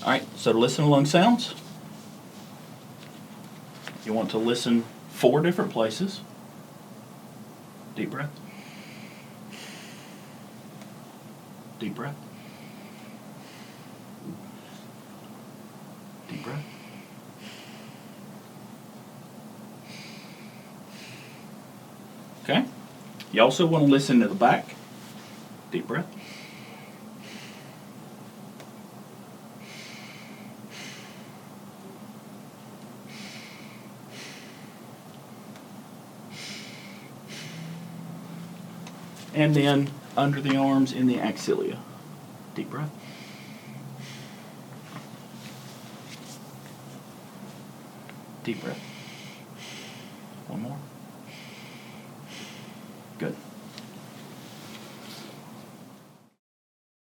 All right, so to listen to lung sounds, you want to listen 4 different places. Deep breath. Deep breath. Deep breath. Okay. You also want to listen to the back. Deep breath. And then under the arms in the axilla. Deep breath. Deep breath.